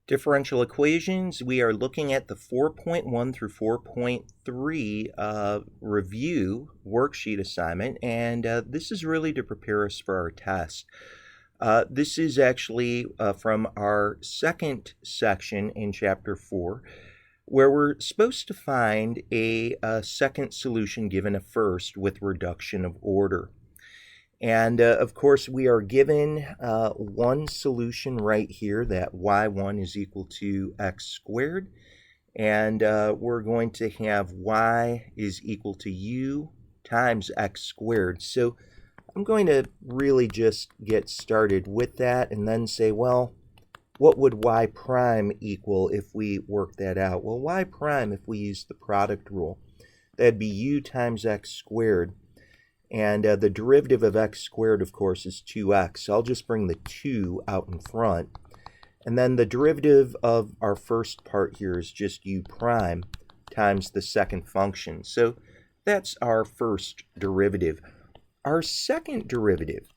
Differential equations, we are looking at the 4.1 through 4.3 review worksheet assignment, and this is really to prepare us for our test. This is actually from our second section in Chapter 4, where we're supposed to find a second solution given a first with reduction of order. And of course, we are given one solution right here, that y1 is equal to x squared. And we're going to have y is equal to u times x squared. So I'm going to really just get started with that and then say, well, what would y prime equal if we work that out? Well, y prime, if we use the product rule, that'd be u times x squared. And the derivative of x squared, of course, is 2x. So I'll just bring the 2 out in front. And then the derivative of our first part here is just u prime times the second function. So that's our first derivative. Our second derivative,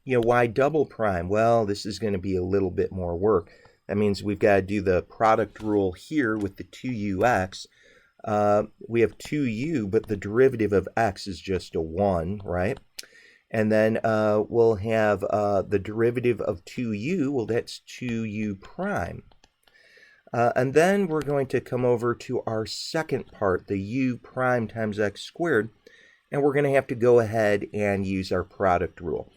y double prime, well, this is going to be a little bit more work. That means we've got to do the product rule here with the 2ux. We have 2u, but the derivative of x is just a 1, right? And then we'll have the derivative of 2u, well, that's 2u prime. And then we're going to come over to our second part, the u prime times x squared, and we're going to have to go ahead and use our product rule.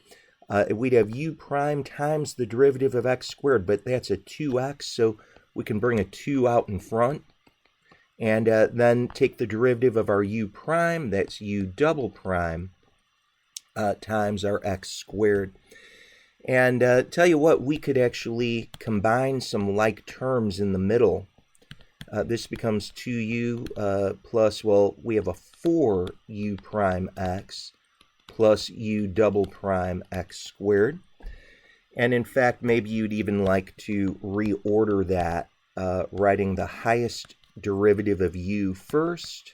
We'd have u prime times the derivative of x squared, but that's a 2x, so we can bring a 2 out in front. And then take the derivative of our u prime, that's u double prime, times our x squared. And tell you what, we could actually combine some like terms in the middle. This becomes 2u plus, well, we have a 4u prime x plus u double prime x squared. And in fact, maybe you'd even like to reorder that, writing the highest derivative of u first.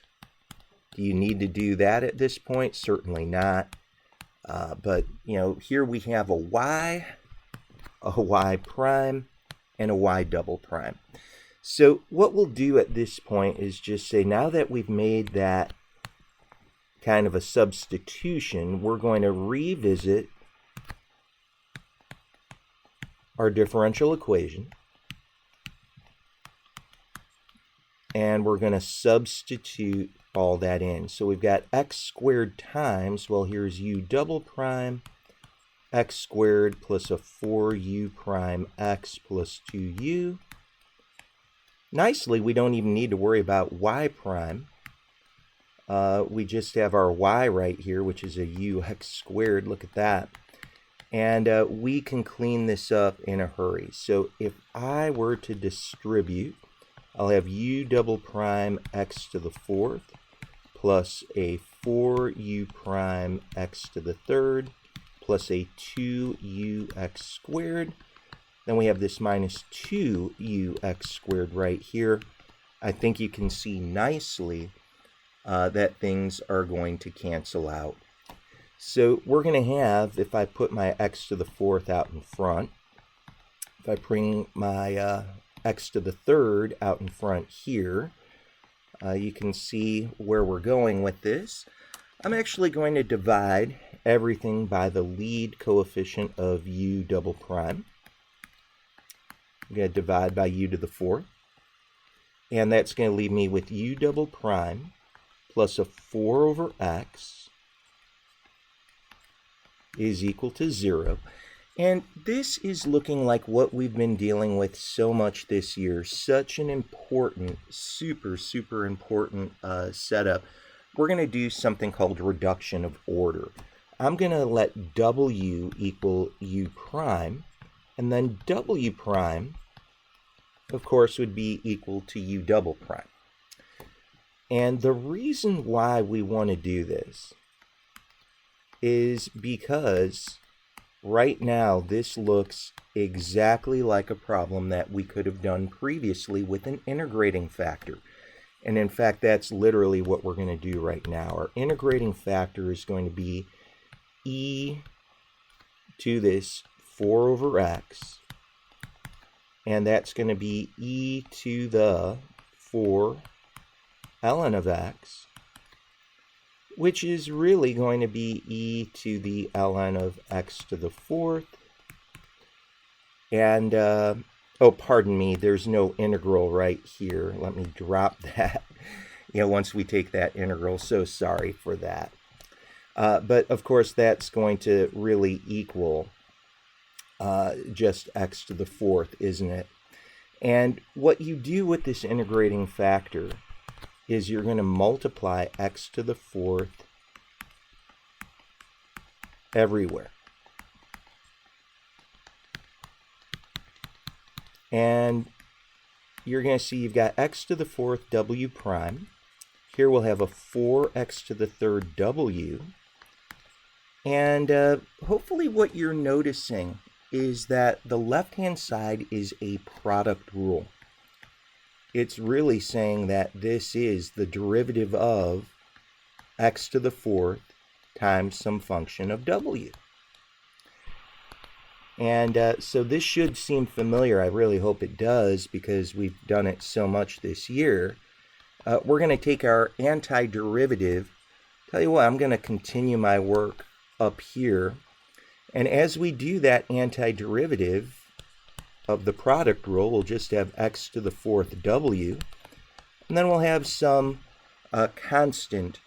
Do you need to do that at this point? Certainly not. But, here we have a y prime, and a y double prime. So what we'll do at this point is just say, now that we've made that kind of a substitution, we're going to revisit our differential equation. And we're going to substitute all that in. So we've got x squared times, well, here's u double prime, x squared plus a 4u prime x plus 2u. Nicely, we don't even need to worry about y prime. We just have our y right here, which is a u x squared. Look at that. And we can clean this up in a hurry. So if I were to distribute, I'll have u double prime x to the fourth plus a 4u prime x to the third plus a 2ux squared. Then we have this minus 2ux squared right here. I think you can see nicely that things are going to cancel out. So we're going to have, if I put my x to the fourth out in front, if I bring my x to the third out in front here, you can see where we're going with this. I'm actually going to divide everything by the lead coefficient of u double prime. I'm going to divide by u to the fourth. And that's going to leave me with u double prime plus a 4 over x is equal to 0. And this is looking like what we've been dealing with so much this year. Such an important, super important setup. We're going to do something called reduction of order. I'm going to let w equal u prime, and then w prime, of course, would be equal to u double prime. And the reason why we want to do this is because right now, this looks exactly like a problem that we could have done previously with an integrating factor. And in fact, that's literally what we're going to do right now. Our integrating factor is going to be e to this 4 over x and that's going to be e to the 4 ln of x, which is really going to be e to the ln of x to the 4th. And, oh, pardon me, there's no integral right here. Let me drop that, once we take that integral. So sorry for that. But, of course, that's going to really equal just x to the 4th, isn't it? And what you do with this integrating factor is you're going to multiply x to the 4th everywhere. And you're going to see you've got x to the 4th w prime. Here we'll have a 4x to the 3rd w. And hopefully what you're noticing is that the left-hand side is a product rule. It's really saying that this is the derivative of x to the 4th times some function of w. And so this should seem familiar. I really hope it does, because we've done it so much this year. We're going to take our antiderivative. Tell you what, I'm going to continue my work up here. And as we do that antiderivative of the product rule, we'll just have x to the 4th w. And then we'll have some constant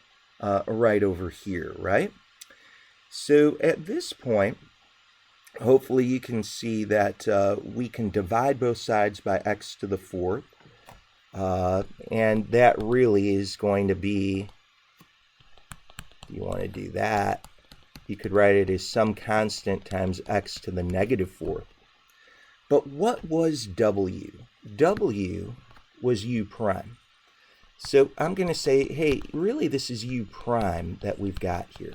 right over here, right? So at this point, hopefully you can see that we can divide both sides by x to the 4th. And that really is going to be, if you want to do that, you could write it as some constant times x to the negative 4th. But what was w? W was u prime. So I'm going to say, hey, really this is u prime that we've got here.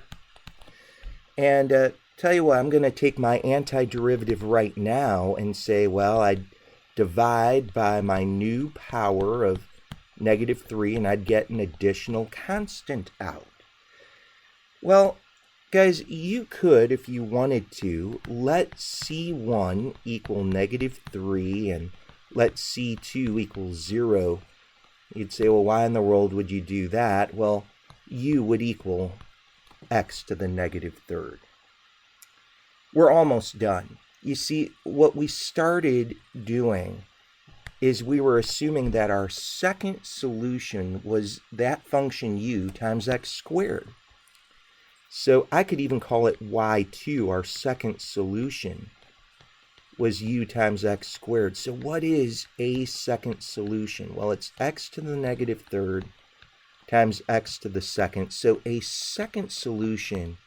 And tell you what, I'm going to take my antiderivative right now and say, well, I'd divide by my new power of negative 3, and I'd get an additional constant out. Well, guys, you could, if you wanted to, let C1 equal negative 3 and let C2 equal 0. You'd say, well, why in the world would you do that? Well, u would equal x to the negative 3rd. We're almost done. You see, what we started doing is we were assuming that our second solution was that function u times x squared. So I could even call it y2, our second solution, was u times x squared. So what is a second solution? Well, it's x to the negative 3rd times x to the 2nd. So a second solution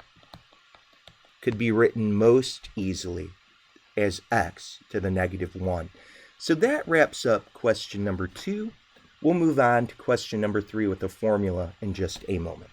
could be written most easily as x to the negative 1. So that wraps up question number 2. We'll move on to question number 3 with the formula in just a moment.